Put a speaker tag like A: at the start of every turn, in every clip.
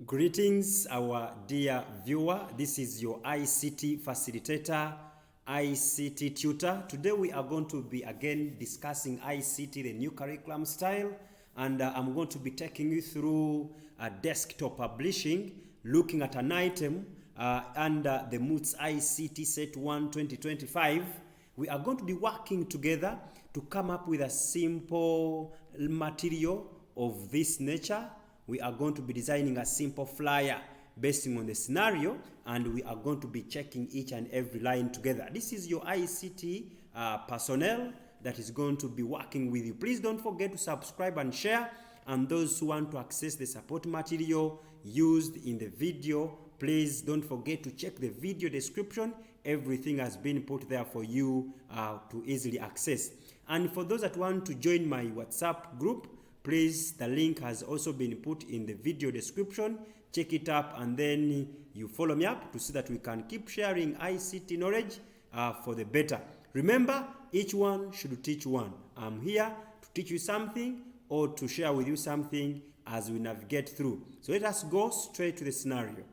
A: Greetings, our dear viewer. This is your ICT facilitator, ICT tutor. Today we are going to be again discussing ICT, the new curriculum style, and I'm going to be taking you through desktop publishing, looking at an item under the MOOTS ICT Set 1 2025. We are going to be working together to come up with a simple material of this nature. We are going to be designing a simple flyer based on the scenario, and we are going to be checking each and every line together. This is your ICT personnel that is going to be working with you. Please don't forget to subscribe and share, and those who want to access the support material used in the video, please don't forget to check the video description. Everything has been put there for you to easily access. And for those that want to join my WhatsApp group, please, the link has also been put in the video description. Check it up and then you follow me up to see that we can keep sharing ICT knowledge for the better. Remember, each one should teach one. I'm here to teach you something or to share with you something as we navigate through. So let us go straight to the scenario.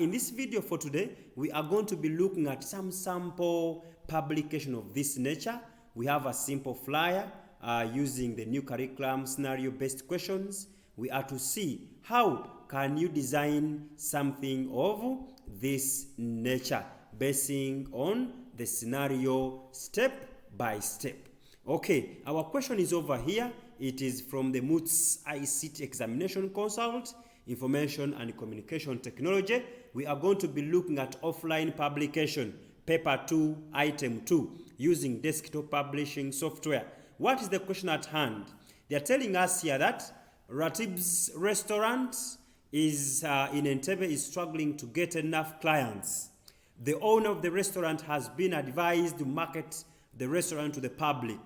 A: In this video for today, we are going to be looking at some sample publication of this nature. We have a simple flyer using the new curriculum scenario-based questions. We are to see how can you design something of this nature basing on the scenario step by step. Okay, our question is over here. It is from the MOOTS ICT Examination Consult, Information and Communication Technology. We are going to be looking at offline publication, paper 2, item 2, using desktop publishing software. What is the question at hand? They are telling us here that Ratib's restaurant is in Entebbe is struggling to get enough clients. The owner of the restaurant has been advised to market the restaurant to the public.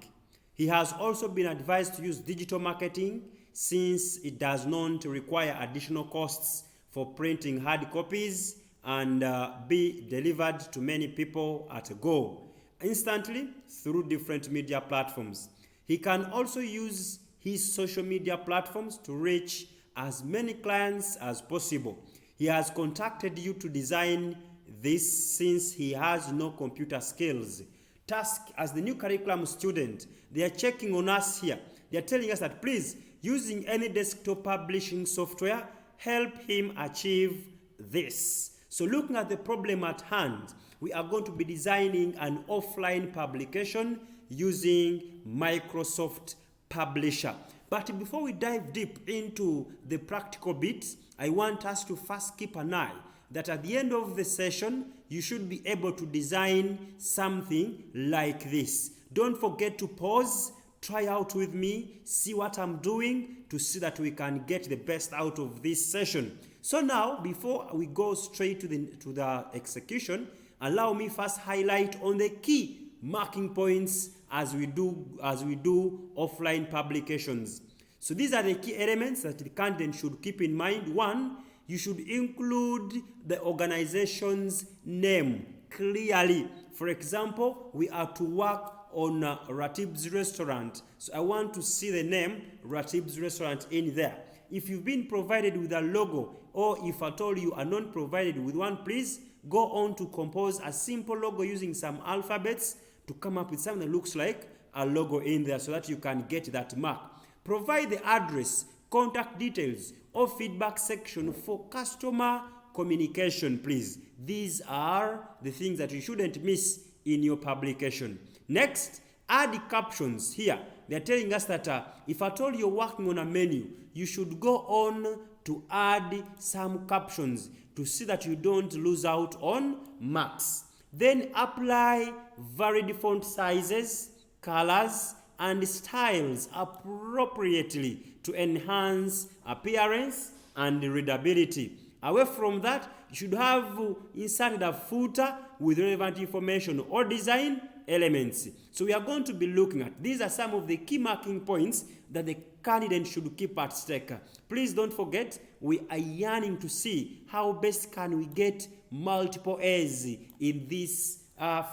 A: He has also been advised to use digital marketing since it does not require additional costs for printing hard copies and be delivered to many people at a go instantly through different media platforms. He can also use his social media platforms to reach as many clients as possible. He has contacted you to design this since he has no computer skills. Task as the new curriculum student, they are checking on us here. They are telling us that please, using any desktop publishing software, help him achieve this. So looking at the problem at hand, we are going to be designing an offline publication using Microsoft Publisher. But before we dive deep into the practical bits, I want us to first keep an eye that at the end of the session, you should be able to design something like this. Don't forget to pause, try out with me, see what I'm doing to see that we can get the best out of this session. So now, before we go straight to the execution, allow me first highlight on the key marking points as we do offline publications. So these are the key elements that the candidate should keep in mind. One, you should include the organization's name clearly. For example, we are to work on Ratib's restaurant. So I want to see the name Ratib's restaurant in there. If you've been provided with a logo, or if at all you are not provided with one, please go on to compose a simple logo using some alphabets to come up with something that looks like a logo in there so that you can get that mark. Provide the address, contact details, or feedback section for customer communication, please. These are the things that you shouldn't miss in your publication. Next, add the captions here. They're telling us that if at all you're working on a menu, you should go on to add some captions to see that you don't lose out on marks. Then apply varied font sizes, colors, and styles appropriately to enhance appearance and readability. Away from that, you should have inserted a footer with relevant information or design elements. So we are going to be looking at, these are some of the key marking points that the candidate should keep at stake. Please don't forget, we are yearning to see how best can we get multiple A's in this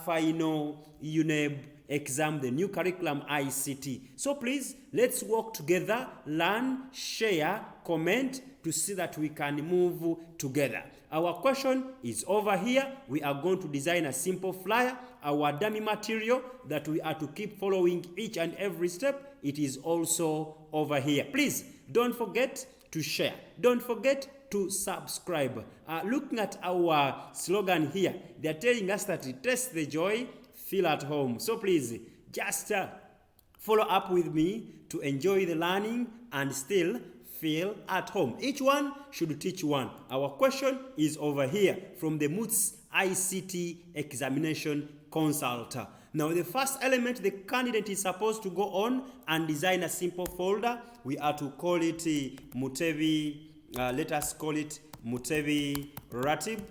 A: final UNEB exam, the new curriculum ICT. So please, let's work together, learn, share, comment to see that we can move together. Our question is over here. We are going to design a simple flyer. Our dummy material that we are to keep following each and every step, it is also over here. Please, don't forget to share. Don't forget to subscribe. Looking at our slogan here, they are telling us that taste the joy, feel at home. So please, just follow up with me to enjoy the learning and still feel at home. Each one should teach one. Our question is over here from the MOOTS ICT examination consult. Now, the first element, the candidate is supposed to go on and design a simple folder. We are to call it Mutebi, let us call it Mutebi Ratib.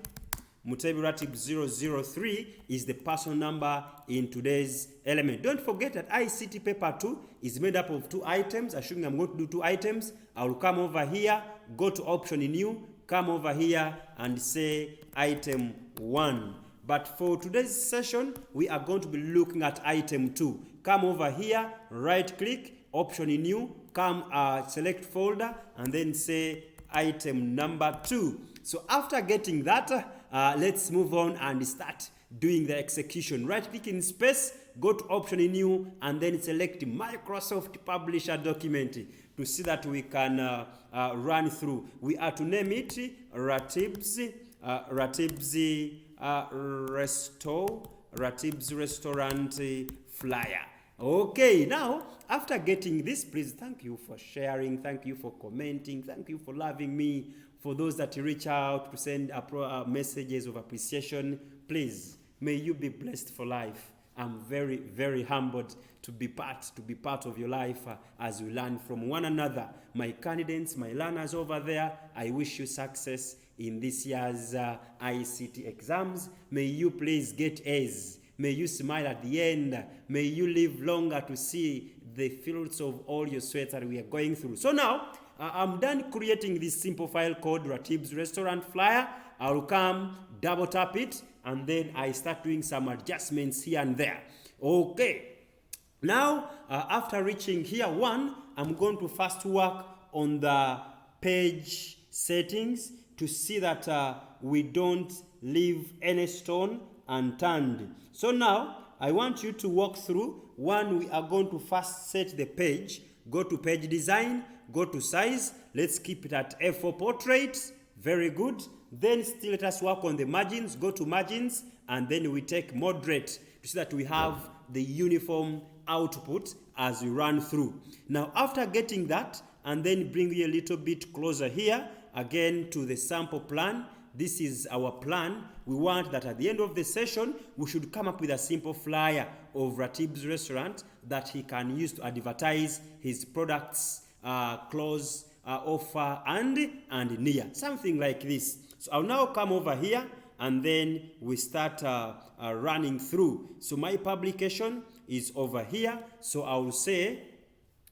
A: Mutebi Ratib 003 is the personal number in today's element. Don't forget that ICT Paper 2 is made up of 2 items. Assuming I'm going to do 2 items, I will come over here, go to option new, come over here and say item 1. But for today's session, we are going to be looking at item 2. Come over here, right click, option new, come select folder, and then say item number 2. So after getting that, let's move on and start doing the execution. Right click in space, go to option new, and then select Microsoft Publisher document to see that we can run through. We are to name it Ratib's Restaurant Flyer. Okay, now after getting this, please thank you for sharing, thank you for commenting, thank you for loving me. For those that reach out to send messages of appreciation, please, may you be blessed for life. I'm very, very humbled to be part of your life as we learn from one another. My candidates, my learners over there, I wish you success in this year's ICT exams. May you please get A's. May you smile at the end. May you live longer to see the fruits of all your sweat that we are going through. So now, I'm done creating this simple file called Ratib's Restaurant Flyer. I'll come, double tap it, and then I start doing some adjustments here and there. Okay. Now, after reaching here 1, I'm going to first work on the page settings to see that we don't leave any stone unturned. So now, I want you to walk through. 1, we are going to first set the page. Go to page design, go to size. Let's keep it at A4 portrait. Very good. Then still let us work on the margins. Go to margins, and then we take moderate to see that we have the uniform output as we run through. Now, after getting that, and then bring you a little bit closer here, again to the sample plan. This is our plan. We want that at the end of the session, we should come up with a simple flyer of Ratib's Restaurant that he can use to advertise his products, close, offer, and near. Something like this. So I'll now come over here, and then we start running through. So my publication is over here. So I will say,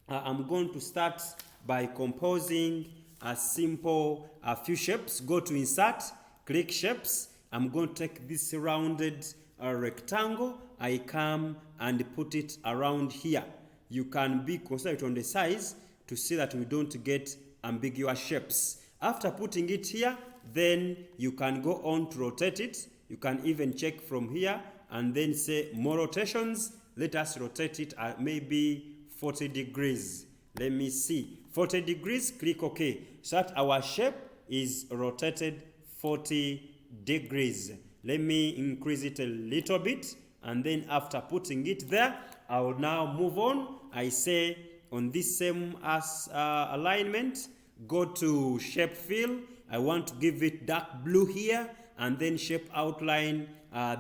A: I'm going to start by composing a simple few shapes. Go to insert, click shapes. I'm going to take this rounded rectangle. I come and put it around here. You can be considerate on the size to see that we don't get ambiguous shapes. After putting it here, then you can go on to rotate it. You can even check from here and then say more rotations. Let us rotate it at maybe 40 degrees. Let me see. 40 degrees, click OK. So that our shape is rotated 40 degrees. Let me increase it a little bit. And then after putting it there, I will now move on. I say on this same alignment, go to shape fill. I want to give it dark blue here. And then shape outline.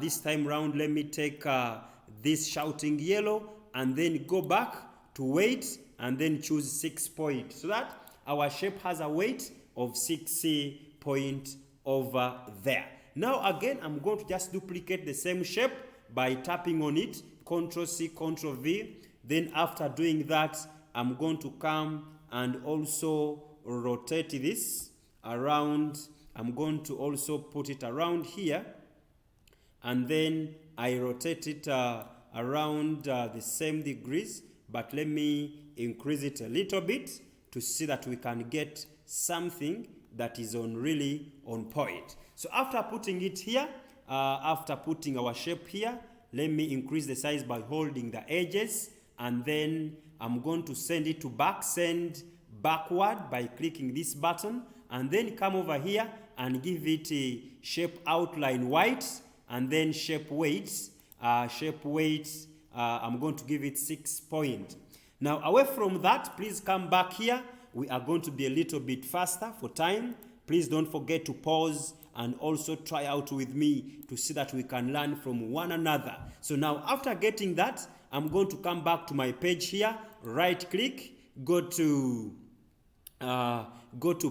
A: This time round, let me take this shouting yellow. And then go back to weight. And then choose 6 point. So that our shape has a weight of 6 point over there. Now again, I'm going to just duplicate the same shape by tapping on it. Ctrl C, Ctrl V. Then after doing that, I'm going to come and also rotate this around. I'm going to also put it around here. And then I rotate it around the same degrees, but let me increase it a little bit to see that we can get something that is really on point. So after putting it here, after putting our shape here, let me increase the size by holding the edges, and then I'm going to send it to send backward by clicking this button, and then come over here and give it a shape outline white, and then shape weight. I'm going to give it 6 points. Now away from that, please come back here. We are going to be a little bit faster for time. Please don't forget to pause and also try out with me to see that we can learn from one another. So now after getting that, I'm going to come back to my page here, right click, go to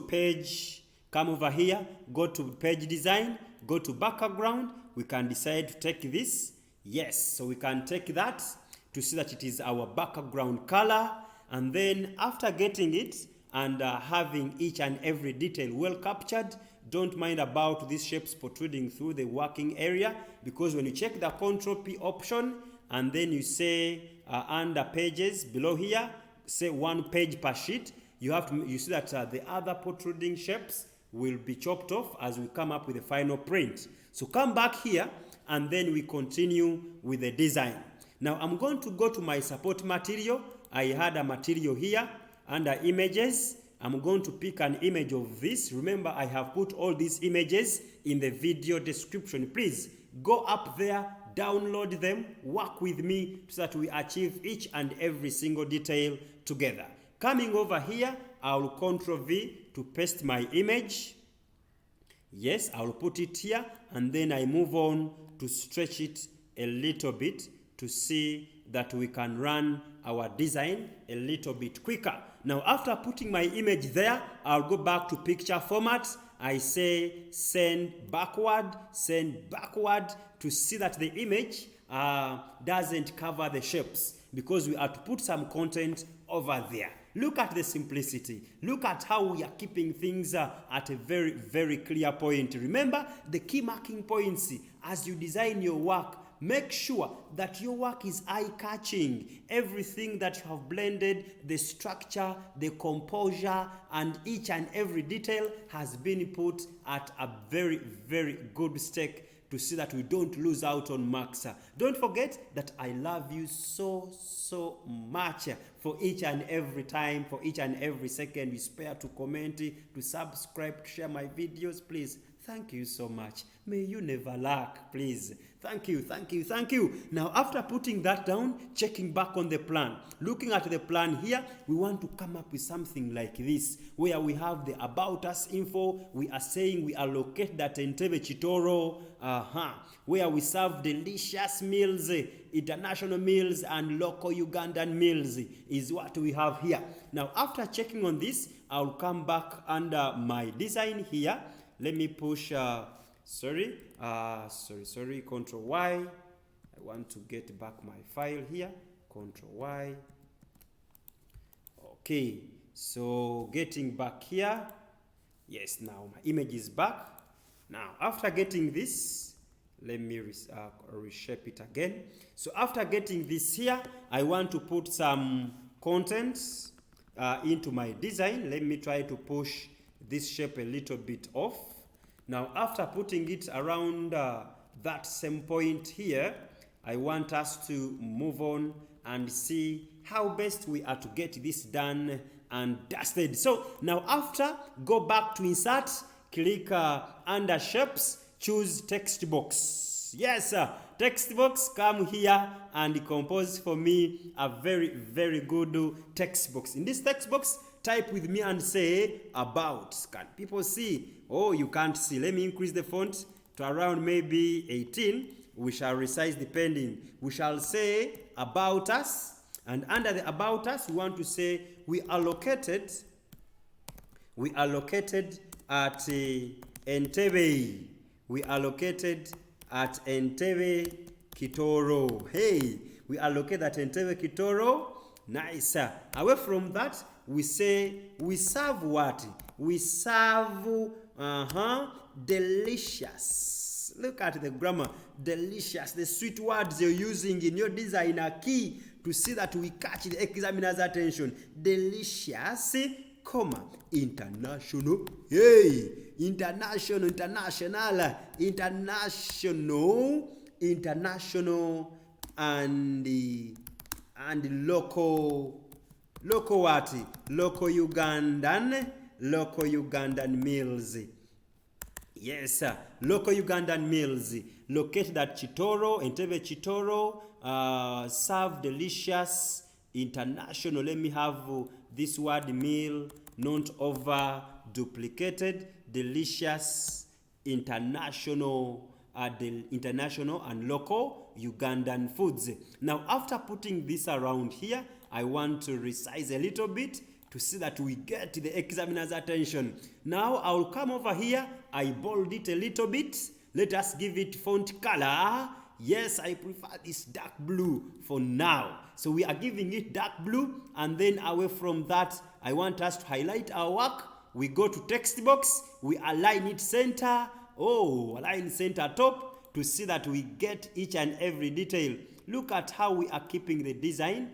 A: page, come over here, go to page design, go to background. We can decide to take this. Yes, so we can take that to see that it is our background color. And then after getting it and having each and every detail well captured, don't mind about these shapes protruding through the working area, because when you check the Control P option and then you say under pages below here, say 1 page per sheet, you see that the other protruding shapes will be chopped off as we come up with the final print. So come back here and then we continue with the design. Now I'm going to go to my support material. I had a material here under images. I'm going to pick an image of this. Remember, I have put all these images in the video description. Please go up there, download them, work with me so that we achieve each and every single detail together. Coming over here, I'll Ctrl V to paste my image. Yes, I'll put it here, and then I move on to stretch it a little bit to see that we can run our design a little bit quicker. Now after putting my image there, I'll go back to picture format. I say send backward to see that the image doesn't cover the shapes, because we have to put some content over there. Look at the simplicity. Look at how we are keeping things at a very, very clear point. Remember the key marking points as you design your work. Make sure that your work is eye-catching. Everything that you have blended, the structure, the composure, and each and every detail has been put at a very, very good stake to see that we don't lose out on marks. Don't forget that I love you so much for each and every time, for each and every second you spare to comment, to subscribe, to share my videos. Please, thank you so much. May you never lack, please. Thank you, thank you, thank you. Now, after putting that down, checking back on the plan, looking at the plan here, we want to come up with something like this, where we have the About Us info. We are saying we are located at Entebbe Chitoro, where we serve delicious meals, international meals, and local Ugandan meals is what we have here. Now, after checking on this, I'll come back under my design here. Let me push... sorry, Control Y. I want to get back my file here. Control Y. Okay, so getting back here. Yes, now my image is back. Now, after getting this, let me reshape it again. So after getting this here, I want to put some contents into my design. Let me try to push this shape a little bit off. Now, after putting it around that same point here, I want us to move on and see how best we are to get this done and dusted. So now after, go back to insert, click under shapes, choose text box. Yes, text box, come here and compose for me a very, very good text box. In this text box, type with me and say about. Can people see? Oh, you can't see. Let me increase the font to around maybe 18. We shall resize depending. We shall say about us. And under the about us, we want to say we are located at Entebbe. We are located at Entebbe Kitoro. Hey, we are located at Entebbe Kitoro. Nice. Away from that, we say we serve what? We serve delicious. delicious. Look at the grammar. Delicious. The sweet words you're using in your design are key to see that we catch the examiner's attention. Delicious, comma, international. Hey, international, and local what? Local Ugandan meals. Yes, sir. Local Ugandan meals located at Chitoro, Entebbe Chitoro, serve delicious international. Let me have this word meal, not over duplicated. Delicious international, international and local Ugandan foods. Now, after putting this around here, I want to resize a little bit to see that we get the examiner's attention. Now I'll come over here, I bold it a little bit. Let us give it font color. Yes, I prefer this dark blue for now. So we are giving it dark blue, and then away from that, I want us to highlight our work. We go to text box, we align it center. Align center top to see that we get each and every detail. Look at how we are keeping the design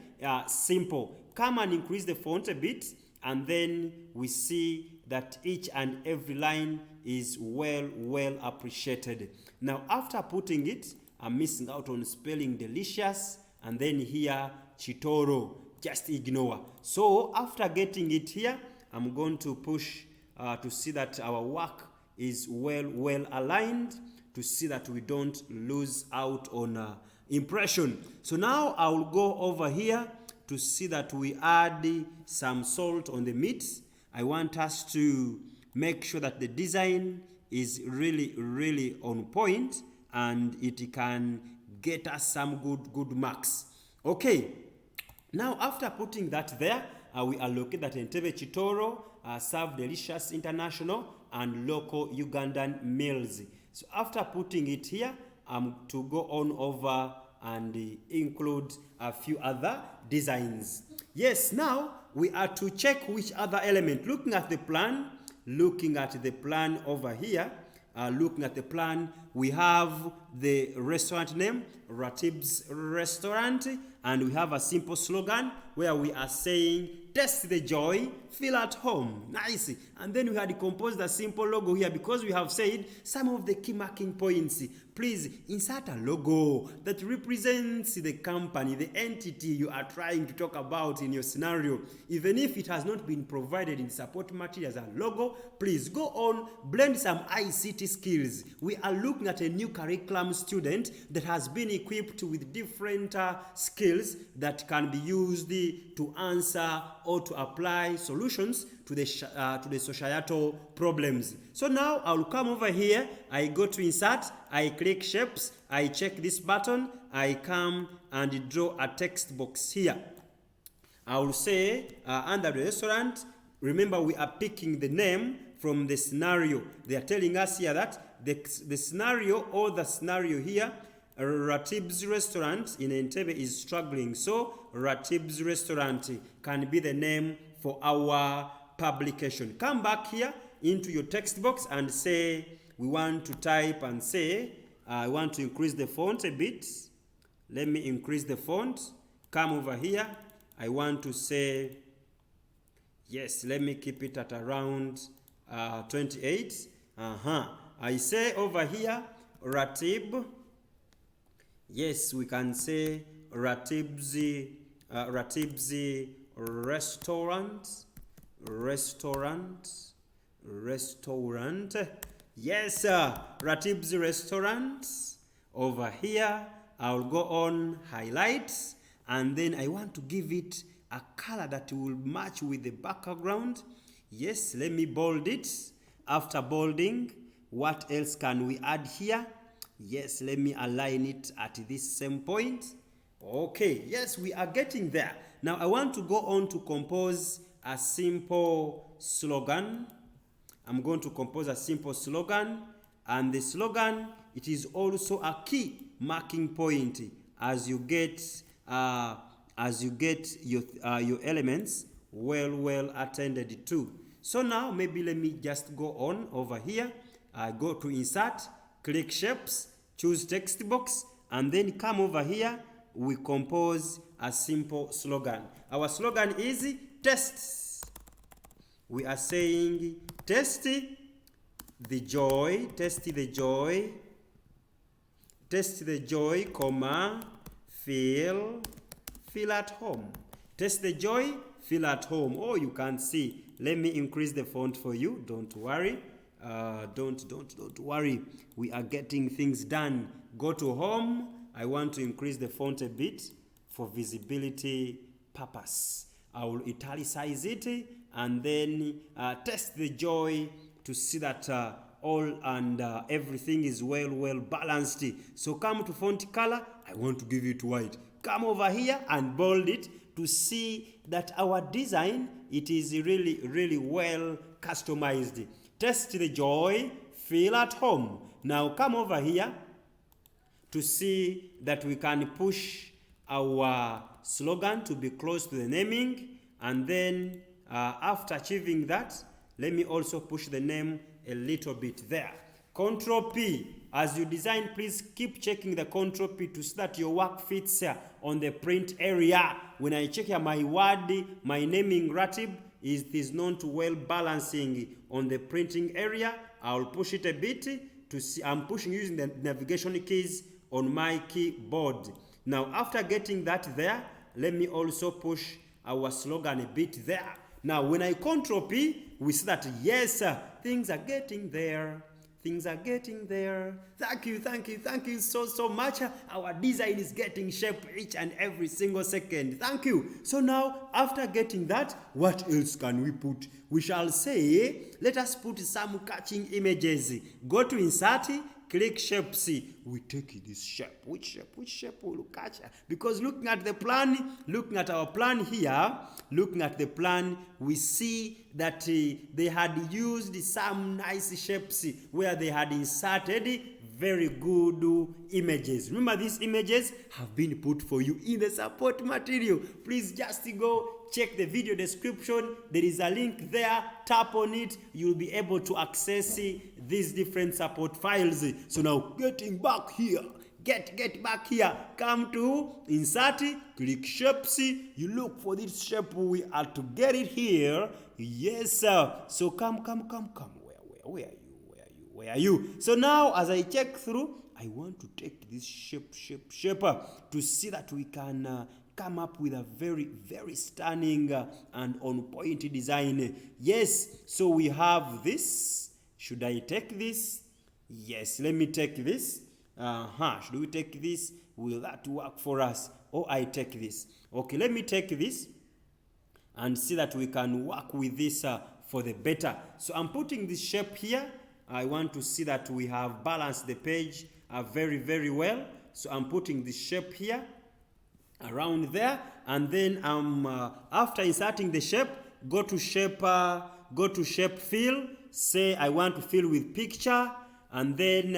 A: simple. Come and increase the font a bit, and then we see that each and every line is well appreciated. Now, after putting it, I'm missing out on spelling delicious, and then here Chitoro, just ignore. So after getting it here, I'm going to push to see that our work is well aligned, to see that we don't lose out on impression. So now I'll go over here to see that we add some salt on the meat. I want us to make sure that the design is really on point, and it can get us some good marks. Okay, now after putting that there, we allocate that Entebbe Chitoro serve delicious international and local Ugandan meals. So after putting it here, to go on over and include a few other designs. Yes, now we are to check which other element. Looking at the plan over here, looking at the plan, we have the restaurant name, Ratib's Restaurant, and we have a simple slogan where we are saying, taste the joy, feel at home. Nice. And then we had composed a simple logo here because we have said some of the key marking points. Please insert a logo that represents the company, the entity you are trying to talk about in your scenario. Even if it has not been provided in support materials as a logo, please go on, blend some ICT skills. We are looking at a new curriculum student that has been equipped with different skills that can be used to answer or to apply solutions to the societal problems. So now I'll come over here, I go to insert, I click shapes, I check this button, I come and draw a text box here. I will say under the restaurant, remember we are picking the name from the scenario. They are telling us here that the scenario or the scenario here, Ratib's Restaurant in Entebbe is struggling. So Ratib's Restaurant can be the name for our publication. Come back here into your text box and say we want to type and say I want to increase the font a bit. Let me increase the font. Come over here. I want to say, yes, let me keep it at around 28. I say over here, Ratib. Yes, we can say Ratib's restaurant. Yes, Ratib's Restaurant. Over here, I'll go on highlights, and then I want to give it a color that will match with the background. Yes, let me bold it. After bolding, what else can we add here? Yes, let me align it at this same point. Okay, yes, we are getting there. Now I want to go on to compose a simple slogan. I'm going to compose a simple slogan, and the slogan, it is also a key marking point as you get your elements well attended to. So now maybe let me just go on over here. I go to insert, click shapes, choose text box, and then come over here. We compose a simple slogan. Our slogan is test. We are saying test the joy, comma, feel at home. Test the joy, feel at home. Oh, you can see. Let me increase the font for you. Don't worry. Don't worry. We are getting things done. Go to home. I want to increase the font a bit for visibility purpose. I will italicize it and then test the joy to see that all and everything is well balanced. So come to font color. I want to give it white. Come over here and bold it to see that our design, it is really well customized. Test the joy, feel at home. Now come over here to see that we can push our slogan to be close to the naming, and then after achieving that, let me also push the name a little bit there. Control P. As you design, please keep checking the Control P to see that your work fits on the print area. When I check here my word, my naming ratib is known to well balancing on the printing area. I'll push it a bit to see. I'm pushing using the navigation keys on my keyboard. Now, after getting that there, let me also push our slogan a bit there. Now, when I Control P, we see that yes, things are getting there. Things are getting there. Thank you so much. Our design is getting shape each and every single second. Thank you. So now, after getting that, what else can we put? We shall say, let us put some catching images. Go to Insert, click Shapes. We take this shape. Which shape will catch? Because looking at the plan, looking at our plan here, looking at the plan, we see that they had used some nice shapes where they had inserted very good images. Remember, these images have been put for you in the support material. Please just go check the video description. There is a link there. Tap on it. You'll be able to access these different support files. So now, getting back here. Get back here. Come to Insert, click Shapes. You look for this shape. We are to get it here. Yes, sir. So come. Where are you? So now, as I check through, I want to take this shape to see that we can come up with a very stunning and on-point design. Yes, so we have this. Should I take this? Yes, let me take this. Should we take this? Will that work for us? Or I take this? Okay, let me take this and see that we can work with this for the better. So I'm putting this shape here. I want to see that we have balanced the page very well. So I'm putting this shape here around there, and then after inserting the shape, go to shape fill. Say I want to fill with picture, and then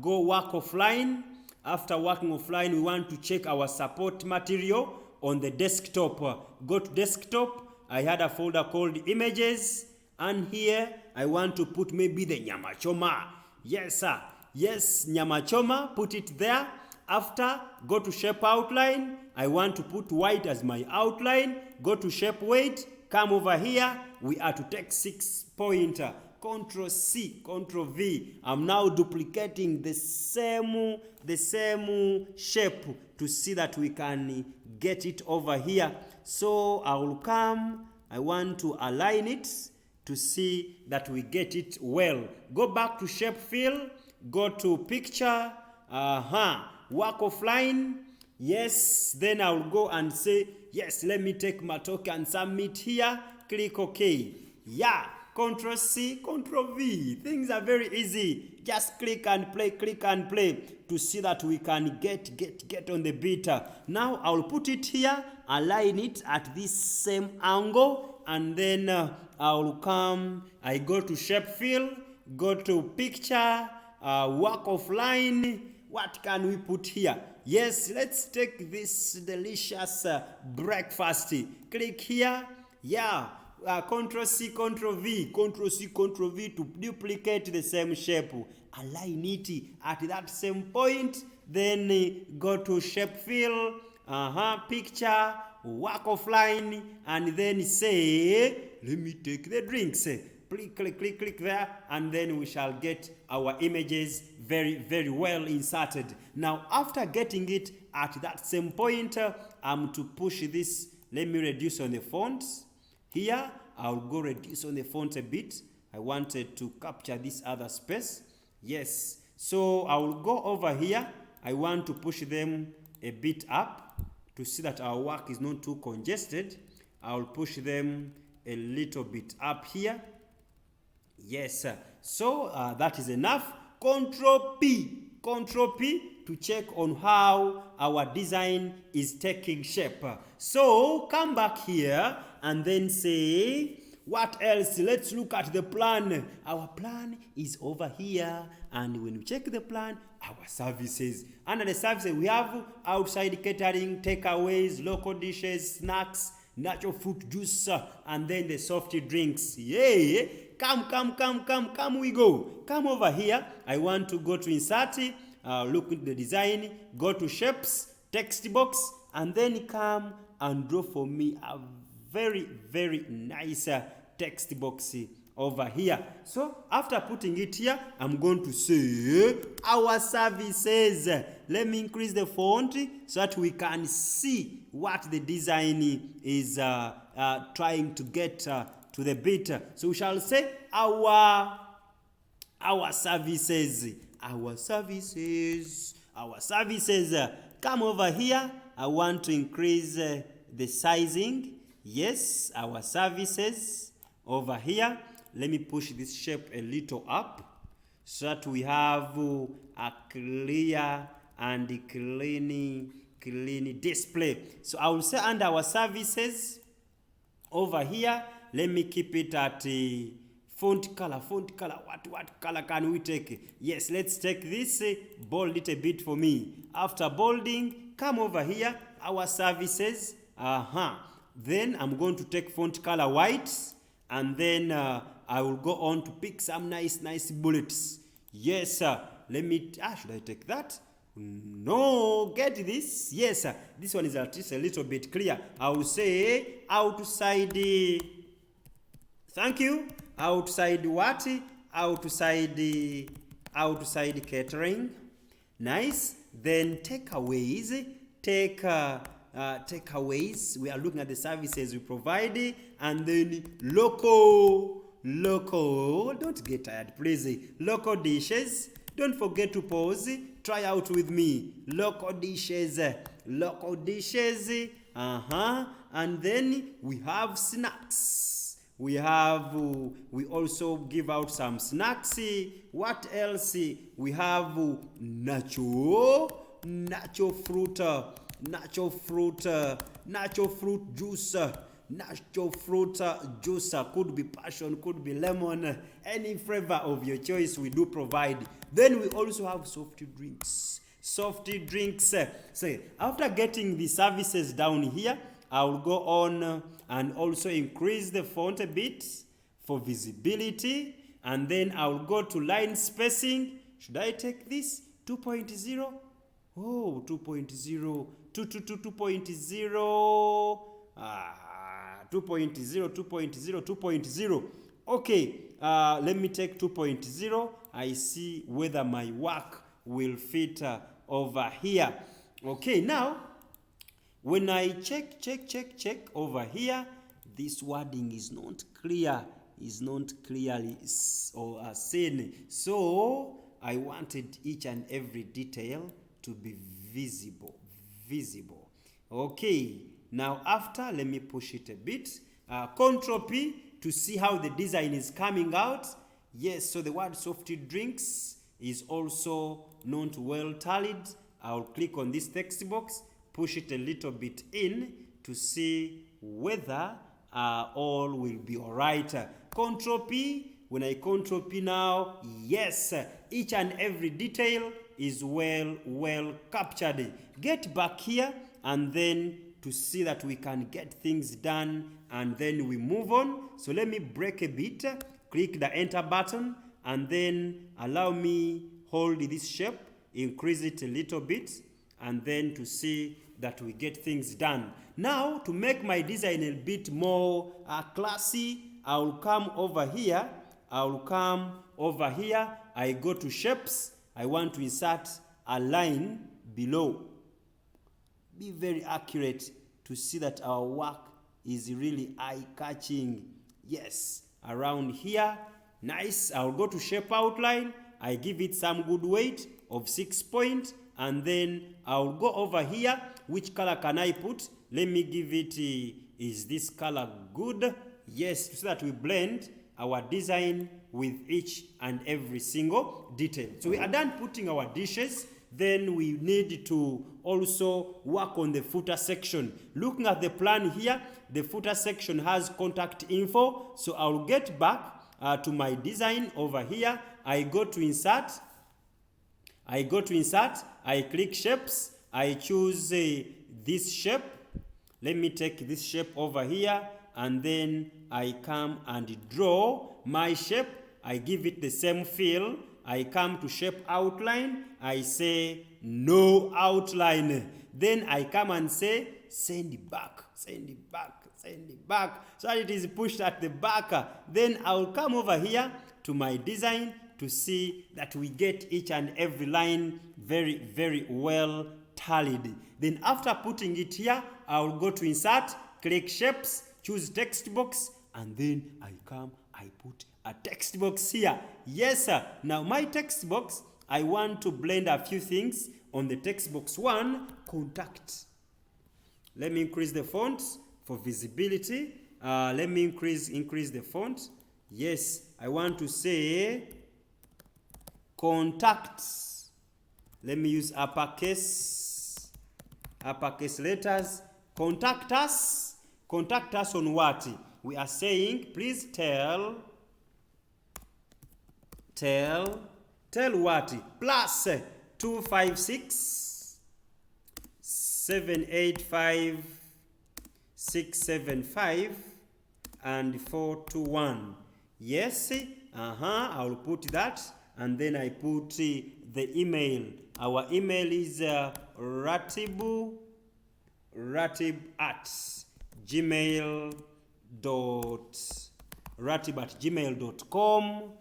A: go work offline. After working offline, we want to check our support material on the desktop. Go to desktop. I had a folder called images, and here I want to put maybe the nyama choma. Yes, sir. Yes, nyama choma. Put it there. After, go to shape outline. I want to put white as my outline. Go to shape weight. Come over here. We are to take 6 pointer. Control C, Control V. I'm now duplicating the same shape to see that we can get it over here. So I will come. I want to align it to see that we get it well. Go back to shape fill. Go to picture. Work offline. Yes, then I will go and say, yes, let me take Matoke and submit here. Click OK. Yeah, Control C, Control V. Things are very easy. Just click and play to see that we can get on the beat. Now I will put it here, align it at this same angle, and then I will come. I go to shape fill, go to picture, work offline. What can we put here? Yes, let's take this delicious breakfast. Click here. Yeah, Control C, Control V, Control C, Control V to duplicate the same shape. Align it at that same point. Then go to shape fill, picture, work offline, and then say, let me take the drinks. Click there, and then we shall get our images very well inserted. Now, after getting it at that same point, I'm to push this. Let me reduce on the fonts. Here, I'll go reduce on the font a bit. I wanted to capture this other space. Yes, so I will go over here. I want to push them a bit up to see that our work is not too congested. I'll push them a little bit up here. Yes, so that is enough. Control P to check on how our design is taking shape. So come back here and then say, what else? Let's look at the plan. Our plan is over here, and when we check the plan, our services. Under the services, we have outside catering, takeaways, local dishes, snacks, natural fruit juice, and then the soft drinks. Yeah, come we go. Come over here. I want to go to insert, look at the design, go to shapes, text box, and then come and draw for me a very nice text box over here. So after putting it here, I'm going to say our services. Let me increase the font so that we can see what the design is trying to get to the bit. So we shall say our services. Come over here. I want to increase the sizing. Yes, our services over here. Let me push this shape a little up so that we have a clear and clean display. So I will say under our services over here, let me keep it at font color. What color can we take? Yes, let's take this, bold it a bit for me. After bolding, come over here, our services. Then I'm going to take font color white, and then I will go on to pick some nice bullets. Yes, let me, should I take that? No, get this. Yes, this one is at least a little bit clear. I will say outside, thank you, outside what? Outside catering. Nice. Then takeaways. Takeaways. We are looking at the services we provide, and then local. Don't get tired, please. Local dishes. Don't forget to pause. Try out with me. Local dishes. And then we have snacks. We also give out some snacks. What else? We have nacho fruit juice. Natural fruit juice, could be passion, could be lemon, any flavor of your choice we do provide. Then we also have soft drinks. So after getting the services down here, I will go on and also increase the font a bit for visibility, and then I will go to line spacing. Should I take this 2.0? Oh, 2.0, 2.0. 2.0. Okay, let me take 2.0. I see whether my work will fit over here. Okay, now when I check over here, this wording is not clear, clearly seen. So I wanted each and every detail to be visible. Okay. Now after, let me push it a bit. Control P to see how the design is coming out. Yes, so the word soft drinks is also not well tallied. I'll click on this text box, push it a little bit in to see whether all will be all right. Control P, when I Control P now, yes, each and every detail is well captured. Get back here and then to see that we can get things done, and then we move on. So let me break a bit, click the enter button, and then allow me hold this shape, increase it a little bit, and then to see that we get things done. Now, to make my design a bit more classy, I'll come over here. I go to shapes. I want to insert a line below. Be very accurate to see that our work is really eye-catching. Yes, around here. Nice. I'll go to shape outline. I give it some good weight of 6 points. And then I'll go over here. Which color can I put? Let me give it, is this color good? Yes, so that we blend our design with each and every single detail. So we are done putting our dishes. Then we need to also work on the footer section. Looking at the plan here, the footer section has contact info. So I'll get back to my design over here. I go to insert. I click shapes. I choose this shape. Let me take this shape over here, and then I come and draw my shape. I give it the same feel. I come to shape outline. I say no outline. Then I come and say send it back, send it back, send it back, so that it is pushed at the back. Then I'll come over here to my design to see that we get each and every line very, very well tallied. Then after putting it here, I'll go to insert, click shapes, choose text box, and then I come, I put a text box here. Yes, sir. Now my text box, I want to blend a few things on the text box. One, contact. Let me increase the font for visibility. Let me increase the font. Yes, I want to say contact. Let me use uppercase letters. Contact us on what? We are saying, please tell what? Plus 256 785 675 and 421. Yes, I'll put that, and then I put the email. Our email is ratib at gmail.com.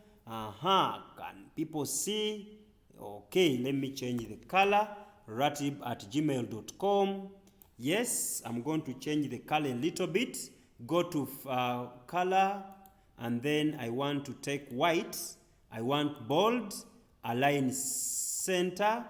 A: Can people see? Okay, let me change the color. ratib at gmail.com. Yes, I'm going to change the color a little bit. Go to color, and then I want to take white. I want bold, align center.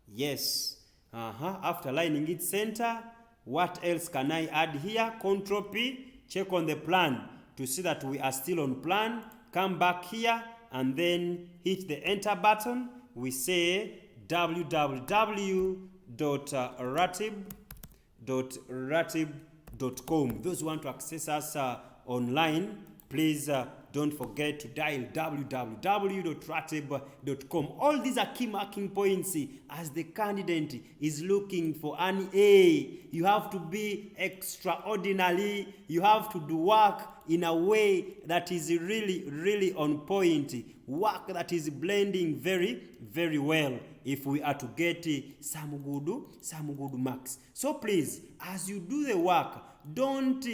A: Yes. After aligning it center, what else can I add here? Control P, check on the plan to see that we are still on plan. Come back here and then hit the enter button. We say www.ratib.com. Those who want to access us online, please don't forget to dial www.ratib.com. All these are key marking points as the candidate is looking for an A. You have to be extraordinary. You have to do work in a way that is really, really on point. Work that is blending very, very well if we are to get some good marks. So please, as you do the work, don't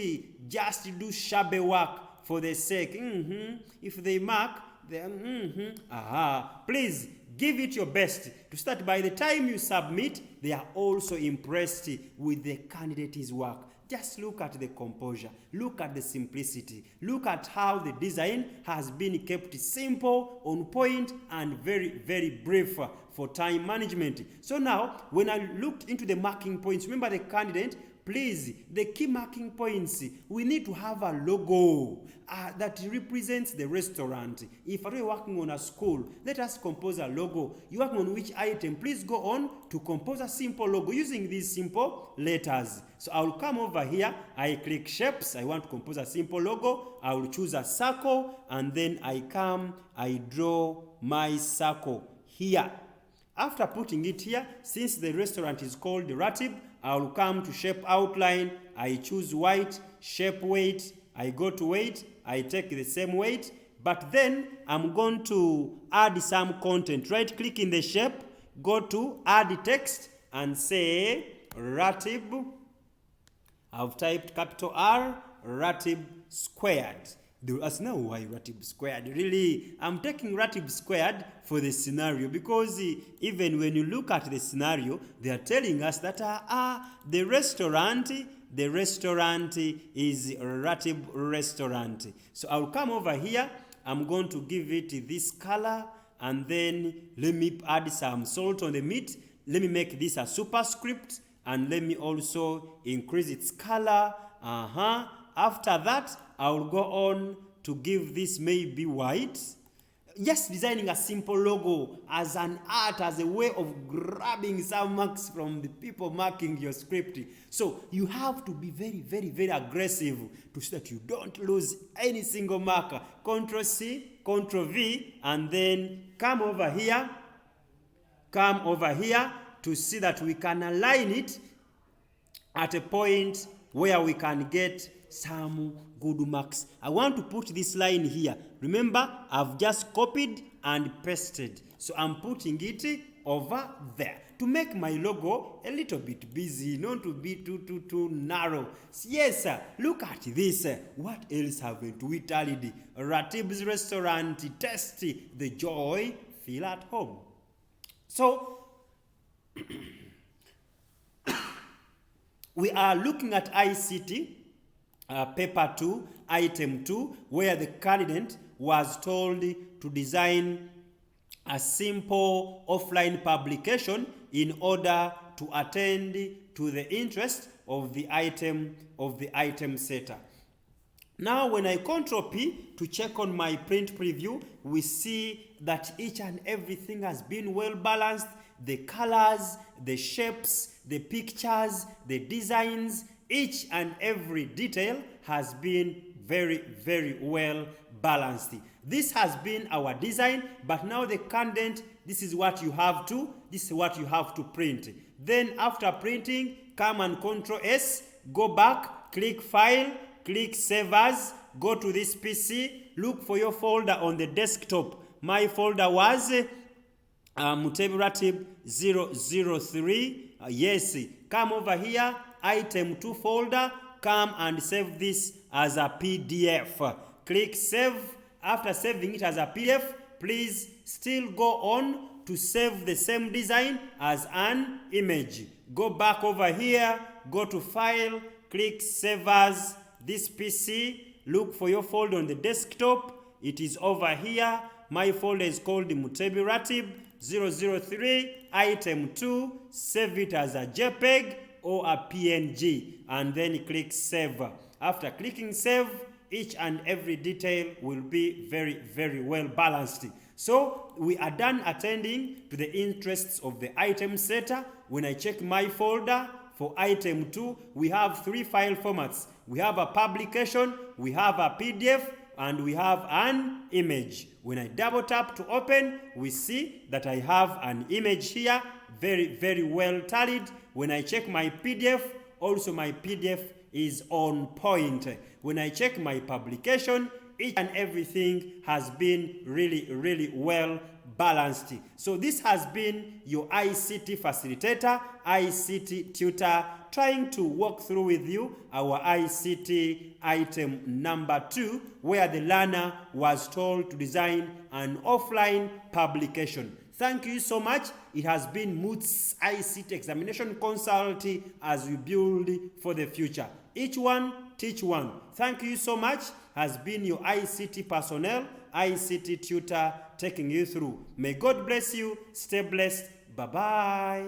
A: just do shabby work for the sake. If they mark, then please give it your best to start. By the time you submit, they are also impressed with the candidate's work. Just look at the composure, look at the simplicity, look at how the design has been kept simple, on point, and very, very brief for time management. So now, when I looked into the marking points, remember the candidate, please, the key marking points, we need to have a logo that represents the restaurant. If we're working on a school, let us compose a logo. You're working on which item? Please go on to compose a simple logo using these simple letters. So I'll come over here, I click shapes, I want to compose a simple logo. I will choose a circle, and then I come, I draw my circle here. After putting it here, since the restaurant is called Ratib, I'll come to shape outline. I choose white, shape weight. I go to weight. I take the same weight. But then I'm going to add some content. Right click in the shape, go to add text and say Ratib. I've typed capital R, Ratib squared. They will ask, now why Ratib squared? Really, I'm taking Ratib squared for the scenario because even when you look at the scenario, they are telling us that the restaurant is Ratib restaurant. So I'll come over here. I'm going to give it this color, and then let me add some salt on the meat. Let me make this a superscript, and let me also increase its color. After that, I'll go on to give this maybe white. Just designing a simple logo as an art, as a way of grabbing some marks from the people marking your script. So you have to be very, very, very aggressive to so that you don't lose any single marker. Ctrl C, Ctrl V, and then come over here to see that we can align it at a point where we can get some good marks. I want to put this line here. Remember, I've just copied and pasted. So I'm putting it over there to make my logo a little bit busy, not to be too narrow. Yes, sir. Look at this. What else haven't we tallied? Ratib's restaurant, taste the joy, feel at home. So, we are looking at ICT Paper 2, Item 2, where the candidate was told to design a simple offline publication in order to attend to the interest of the item setter. Now, when I Ctrl P to check on my print preview, we see that each and everything has been well balanced. The colors, the shapes, the pictures, the designs, each and every detail has been very, very well balanced. This has been our design, but now the content, this is what you have to print. Then after printing, come and Ctrl S, go back, click File, click Save As, go to this PC, look for your folder on the desktop. My folder was Ratib 003. Yes, come over here, Item 2 folder, come and save this as a PDF. Click Save. After saving it as a PDF, please still go on to save the same design as an image. Go back over here, go to File, click Save As, this PC, look for your folder on the desktop. It is over here. My folder is called Ratib 003, Item 2, save it as a JPEG or a PNG, and then click Save. After clicking Save, each and every detail will be very, very well balanced. So we are done attending to the interests of the item setter. When I check my folder for Item 2, we have 3 file formats. We have a publication, we have a PDF, and we have an image. When I double tap to open, we see that I have an image here, very, very well tallied. When I check my PDF, also my PDF is on point. When I check my publication, each and everything has been really, really well balanced. So this has been your ICT facilitator, ICT tutor, trying to walk through with you our ICT item number 2, where the learner was told to design an offline publication. Thank you so much. It has been Moots ICT Examination Consult as we build for the future. Each one, teach one. Thank you so much. Has been your ICT personnel, ICT tutor, taking you through. May God bless you. Stay blessed. Bye-bye.